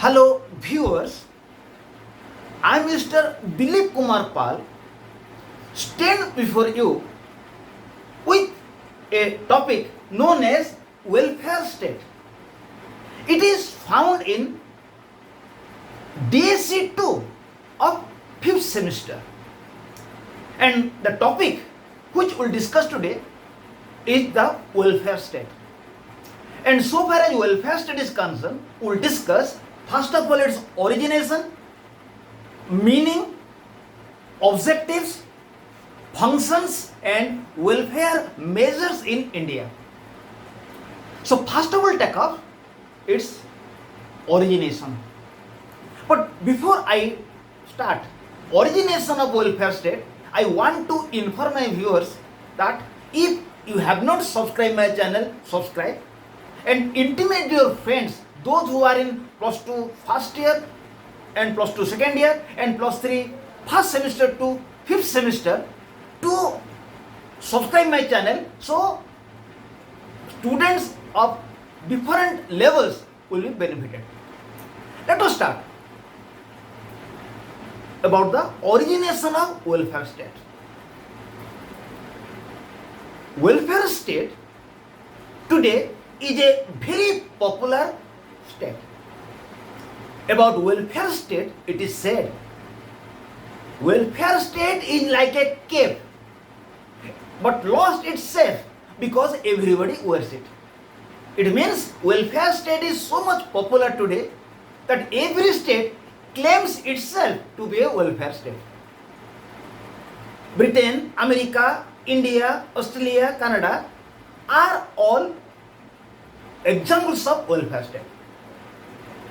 Hello viewers, I am Mr. Dilip Kumar Pal, stand before you with a topic known as welfare state. It is found in DSE 2 of 5th semester, and the topic which we will discuss today is the welfare state. And so far as welfare state is concerned, we will discuss first of all its origination, meaning, objectives, functions and welfare measures in India. So first of all take up its origination. But before I start origination of welfare state, I want to inform my viewers that if you have not subscribed my channel, subscribe and intimate your friends, those who are in plus 2 first year and plus 2 second year and plus 3 first semester to 5th semester to subscribe my channel, so students of different levels will be benefited. Let us start about the origination of welfare state. Welfare state today is a very popular state. About welfare state, it is said, welfare state is like a cape, but lost its shape because everybody wears it. It means welfare state is so much popular today that every state claims itself to be a welfare state. Britain, America, India, Australia, Canada are all examples of welfare state.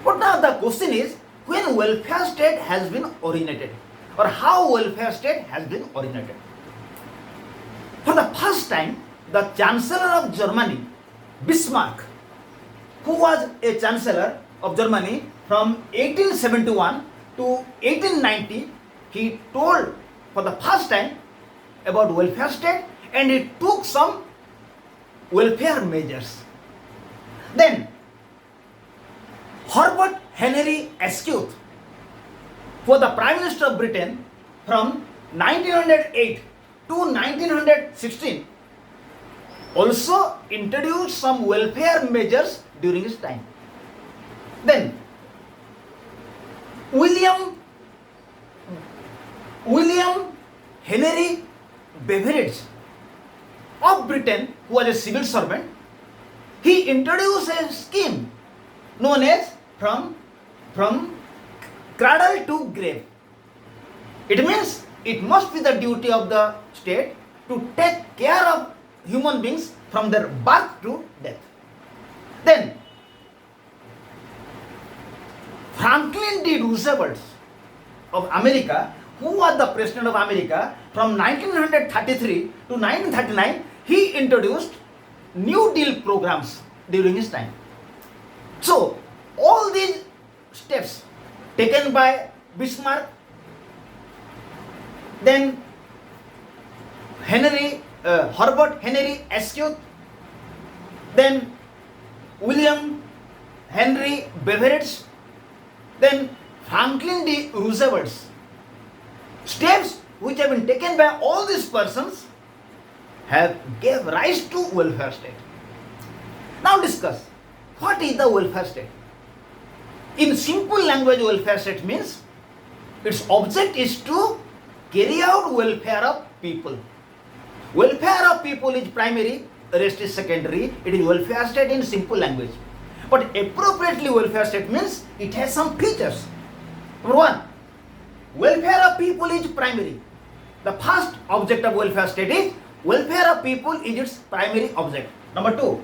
But now the question is, when welfare state has been originated, or how welfare state has been originated. For the first time, the Chancellor of Germany, Bismarck, who was a Chancellor of Germany from 1871 to 1890, he told for the first time about welfare state and he took some welfare measures. Then Herbert Henry Asquith, for the Prime Minister of Britain from 1908 to 1916, also introduced some welfare measures during his time. Then William Henry Beveridge of Britain, who was a civil servant, he introduced a scheme known as from cradle to grave. It means it must be the duty of the state to take care of human beings from their birth to death. Then Franklin D. Roosevelt of America, who was the President of America from 1933 to 1939, he introduced New Deal programs during his time. So all these steps taken by Bismarck, then Herbert Henry Asquith, then William Henry Beveridge, then Franklin D. Roosevelt's steps which have been taken by all these persons have gave rise to welfare state. Now discuss, what is the welfare state? In simple language, welfare state means its object is to carry out welfare of people. Welfare of people is primary, rest is secondary. It is welfare state in simple language. But appropriately welfare state means it has some features. Number one, welfare of people is primary. The first object of welfare state is welfare of people is its primary object. Number two,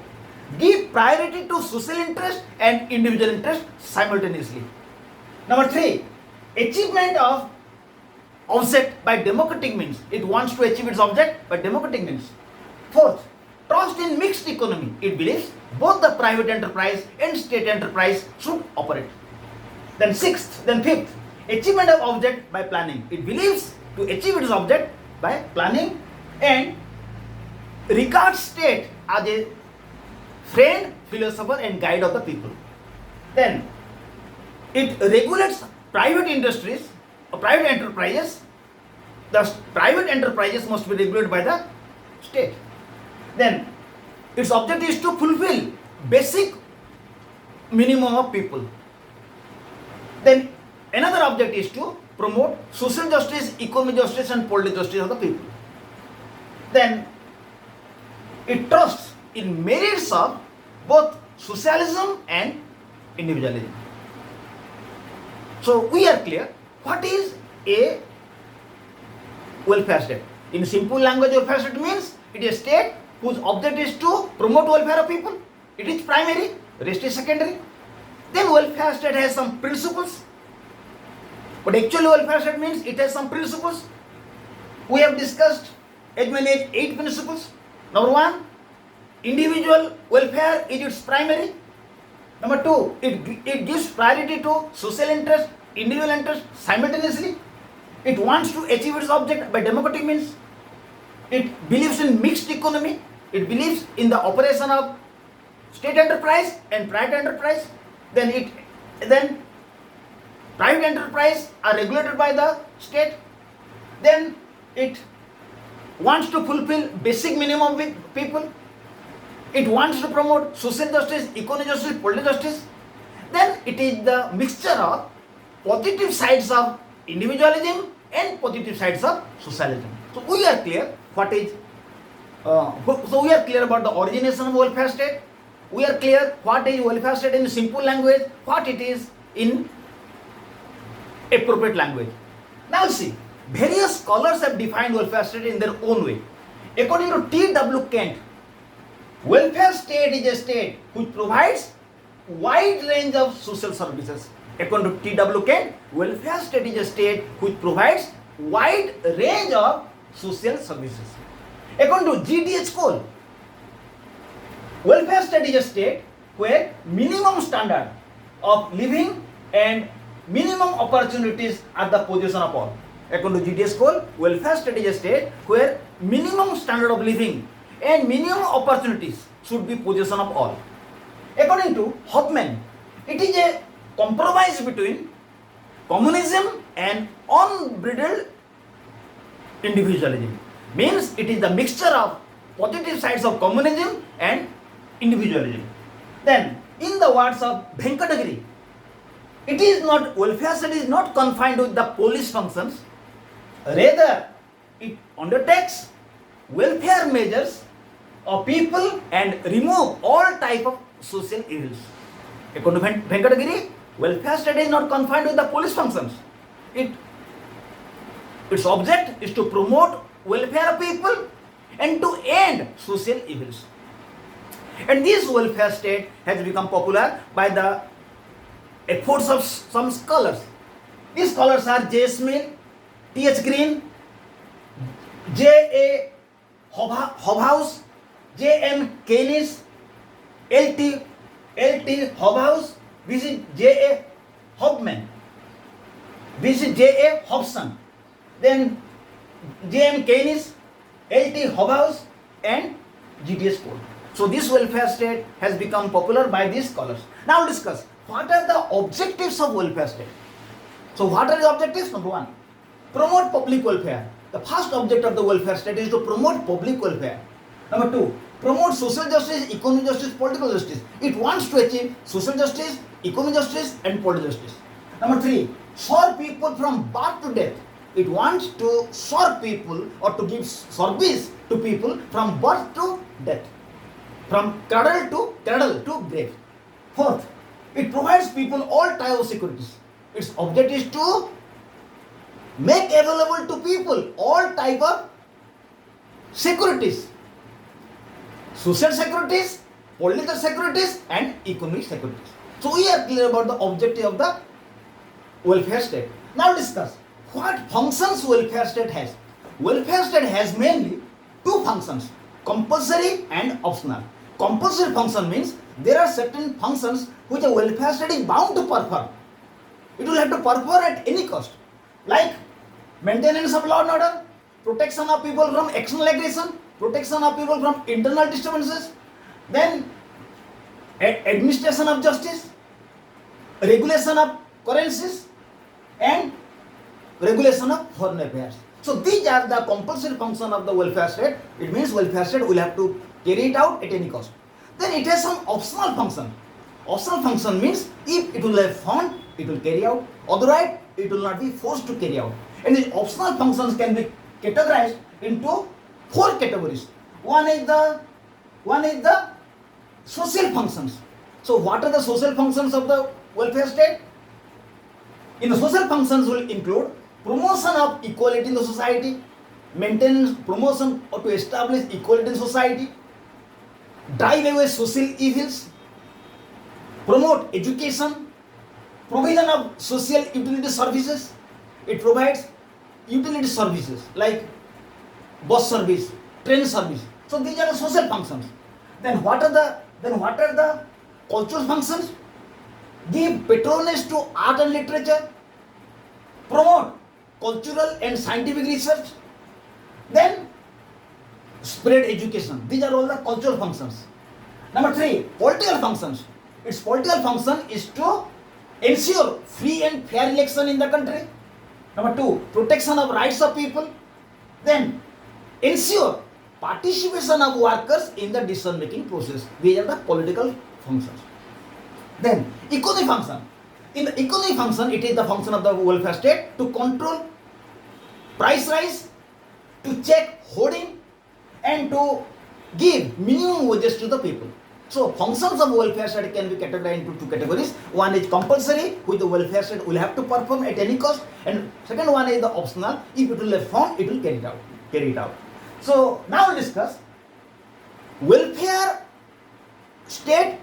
give priority to social interest and individual interest simultaneously. Number three, achievement of object by democratic means. It wants to achieve its object by democratic means. Fourth, trust in mixed economy. It believes both the private enterprise and state enterprise should operate. Then fifth, achievement of object by planning. It believes to achieve its object by planning and regards state as a friend, philosopher and guide of the people. Then it regulates private industries or private enterprises. The private enterprises must be regulated by the state. Then its objective is to fulfill basic minimum of people. Then another objective is to promote social justice, economic justice and political justice of the people. Then it trusts in merits of both socialism and individualism. So we are clear what is a welfare state. In simple language, welfare state means it is a state whose objective is to promote welfare of people. It is primary, rest is secondary. Then welfare state has some principles. But actually welfare state means it has some principles. We have discussed as many as 8 principles. Number 1, individual welfare is its primary. Number 2, it gives priority to social interest, individual interest simultaneously. It wants to achieve its object by democratic means. It believes in mixed economy. It believes in the operation of state enterprise and private enterprise. Then private enterprise are regulated by the state. Then it wants to fulfill basic minimum with people. It wants to promote social justice, economic justice, political justice. Then it is the mixture of positive sides of individualism and positive sides of socialism. So we are clear what is. So we are clear about the origination of welfare state. We are clear what is welfare state in simple language, what it is in appropriate language. Now see, various scholars have defined welfare state in their own way. According to T.W. Kent, welfare state is a state which provides wide range of social services. According to T.W. Kent, welfare state is a state which provides wide range of social services. According to G.D.H. Cole, welfare state is a state where minimum standard of living and minimum opportunities are the possession of all. According to G.D.H. Cole, welfare state is a state where minimum standard of living and minimum opportunities should be possession of all. According to Hoffman, it is a compromise between communism and unbridled individualism. Means it is the mixture of positive sides of communism and individualism. Then, in the words of Venkatagiri, it is not, welfare state is not confined with the police functions. Rather, it undertakes welfare measures of people and remove all type of social evils. According to Venkatagiri, welfare state is not confined with the police functions. Its object is to promote welfare of people and to end social evils. And this welfare state has become popular by the efforts of some scholars. These scholars are J. Smith, T.H. Green, J.A. Hobhouse, J.M. Keynes, L.T. Hobhouse, V.C. J.A. Hobman, V.C. J.A. Hobson, then J.M. Keynes, L.T. Hobhouse and G.D.S. Cole. So this welfare state has become popular by these scholars. Now we'll discuss what are the objectives of welfare state. So what are the objectives? Number 1, promote public welfare. The first object of the welfare state is to promote public welfare. Number 2, promote social justice, economic justice, political justice. It wants to achieve social justice, economic justice and political justice. Number 3, serve people from birth to death. It wants to serve people or to give service to people from birth to death, from cradle to grave. 4th, it provides people all types of securities. Its object is to make available to people all type of securities, social securities, political securities and economic securities. So we are clear about the objective of the welfare state. Now discuss what functions welfare state has. Welfare state has mainly 2 functions, compulsory and optional. Compulsory function means there are certain functions which a welfare state is bound to perform. It will have to perform at any cost, like maintenance of law and order, protection of people from external aggression, protection of people from internal disturbances, then administration of justice, regulation of currencies, and regulation of foreign affairs. So these are the compulsory function of the welfare state. It means welfare state will have to carry it out at any cost. Then it has some optional function. Optional function means if it will have fund, it will carry out. Otherwise, it will not be forced to carry out. And these optional functions can be categorized into 4 categories. One is the social functions. So what are the social functions of the welfare state? In the social functions will include promotion of equality in the society, maintenance, promotion or to establish equality in society, drive away social evils, promote education, provision of social utility services. It provides utility services like bus service, train service. So these are the social functions. Then what are the cultural functions? Give patronage to art and literature, promote cultural and scientific research, then spread education. These are all the cultural functions. Number 3, political functions. Its political function is to ensure free and fair election in the country. Number 2, protection of rights of people. Then ensure participation of workers in the decision making process. These are the political functions. Then economic function. In the economic function, it is the function of the welfare state to control price rise, to check hoarding, and to give minimum wages to the people. So functions of welfare state can be categorized into 2 categories. One is compulsory, which the welfare state will have to perform at any cost, and second one is the optional. If it will have fund, it will carry it out. So now we discuss welfare state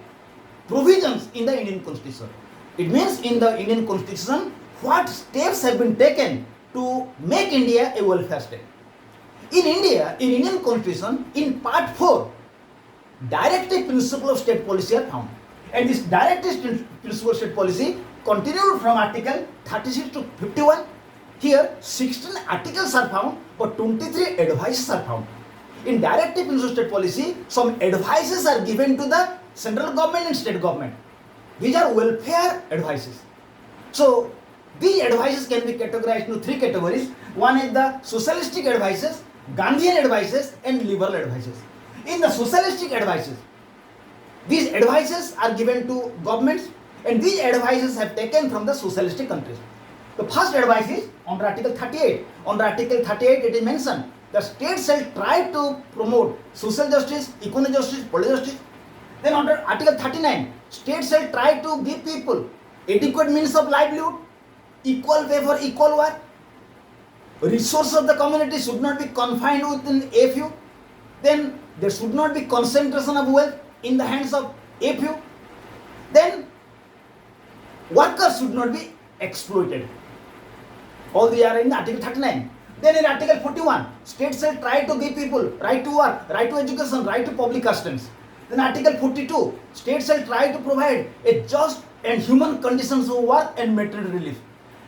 provisions in the Indian Constitution. It means in the Indian Constitution, what steps have been taken to make India a welfare state. In India, in Indian Constitution, in Part 4, directive principle of state policy are found. And this directive principle of state policy continued from Article 36 to 51. Here, 16 articles are found, but 23 advices are found. In directive principle of state policy, some advices are given to the central government and state government. These are welfare advices. So these advices can be categorized into 3 categories. One is the socialistic advices, Gandhian advices, and liberal advices. In the socialistic advices, these advices are given to governments, and these advices have taken from the socialistic countries. The first advice is under Article 38. Under Article 38, it is mentioned the state shall try to promote social justice, economic justice, political justice. Then under Article 39, state shall try to give people adequate means of livelihood, equal pay for equal work. Resources of the community should not be confined within a few. Then there should not be concentration of wealth in the hands of a few. Then workers should not be exploited. All these are in Article 39. Then in Article 41, state shall try to give people right to work, right to education, right to public customs. Then Article 42, state shall try to provide a just and human conditions of work and material relief.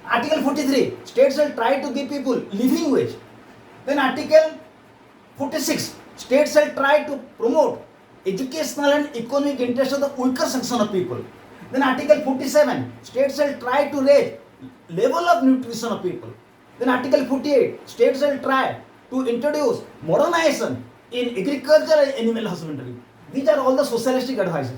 Article 43, state shall try to give people living wage. Then Article 46, state shall try to promote educational and economic interest of the weaker section of people. Then Article 47, state shall try to raise level of nutrition of people. Then Article 48, state shall try to introduce modernization in agriculture and animal husbandry. These are all the socialistic advices.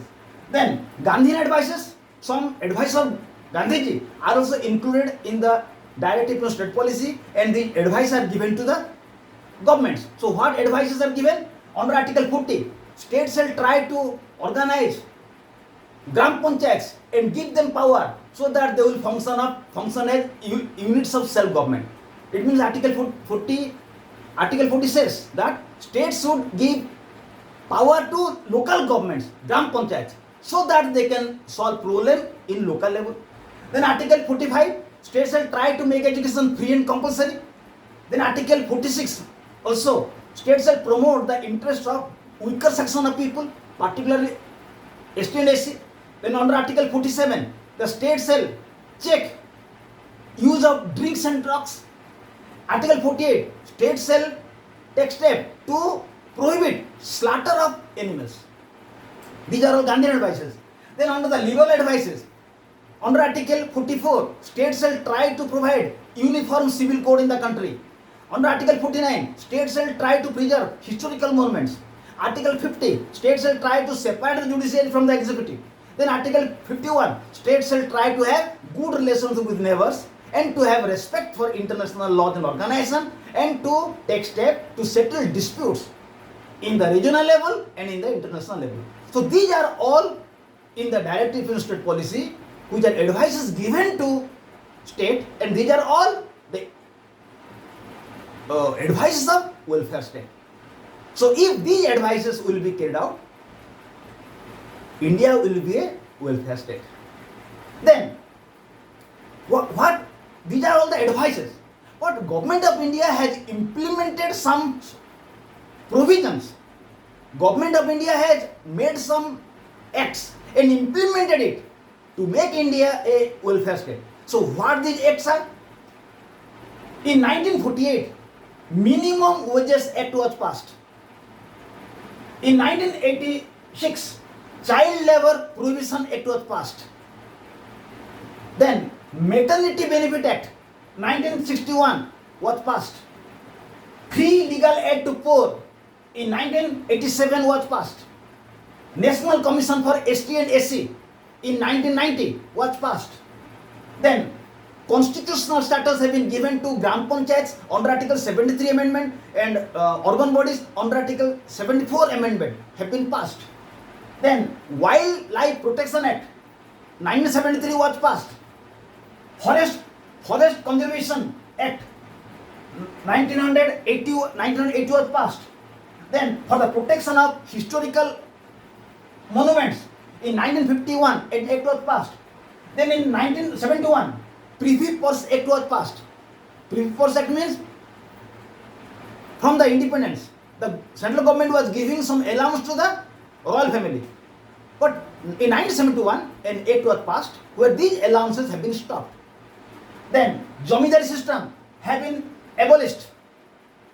Then Gandhian advices, some advice of Gandhiji are also included in the directive of state policy, and the advice are given to the governments. So what advices are given? Under Article 40, state shall try to organize gram panchayats and give them power so that they will function as units of self-government. It means Article 40 says that states should give power to local governments, gram panchayats, so that they can solve problem in local level. Then Article 45, states shall try to make education free and compulsory. Then Article 46 also, states shall promote the interests of weaker section of people, particularly ST and SC. Then under Article 47, the state shall check use of drinks and drugs. Article 48, state shall take step to prohibit slaughter of animals. These are all Gandhian advices. Then under the liberal advices, Under Article 44, states shall try to provide uniform civil code in the country. Under Article 49, states shall try to preserve historical monuments. Article 50, states shall try to separate the judiciary from the executive. Then Article 51, states shall try to have good relations with neighbors and to have respect for international laws and organizations and to take steps to settle disputes in the regional level and in the international level. So these are all in the directive in state policy, which are advices given to state, and these are all the advices of welfare state. So if these advices will be carried out, India will be a welfare state. Then what these are all the advices. But Government of India has implemented some provisions. Government of India has made some acts and implemented it to make India a welfare state. So what these acts are? In 1948, Minimum Wages Act was passed. In 1986, Child Labour Prohibition Act was passed. Then Maternity Benefit Act 1961 was passed. Free Legal Aid to Poor in 1987 was passed. National Commission for ST and SC in 1990 was passed. Then constitutional status have been given to Gram Panchayats under Article 73 Amendment and urban bodies under Article 74 Amendment have been passed. Then Wildlife Protection Act 1973 was passed. Forest Conservation Act 1980 was passed. Then for the protection of historical monuments in 1951 an act was passed. Then in 1971 Privy Purse Act was passed. Privy Purse Act means from the independence the central government was giving some allowance to the royal family. But in 1971 an act was passed where these allowances have been stopped. Then Jamindari system have been abolished.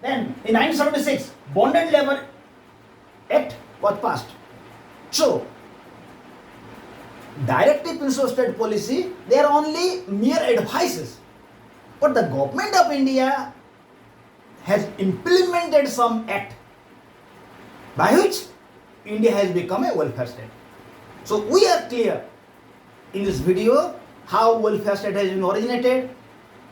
Then in 1976 Bonded Labour Act was passed. So directive principle state policy, they are only mere advices. But the Government of India has implemented some act by which India has become a welfare state. So we are clear in this video how welfare state has been originated,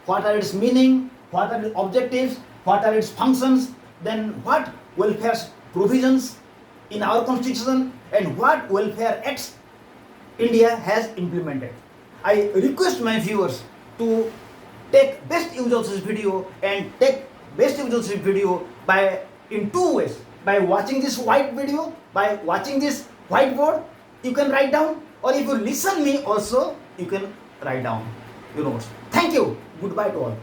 what are its meaning, what are its objectives, what are its functions, then what welfare provisions in our constitution and what welfare acts India has implemented. I request my viewers to take best use of this video and take best use of this video in two ways. By watching this white video, by watching this whiteboard, you can write down, or if you listen me also, you can write down your notes. Thank you. Goodbye to all.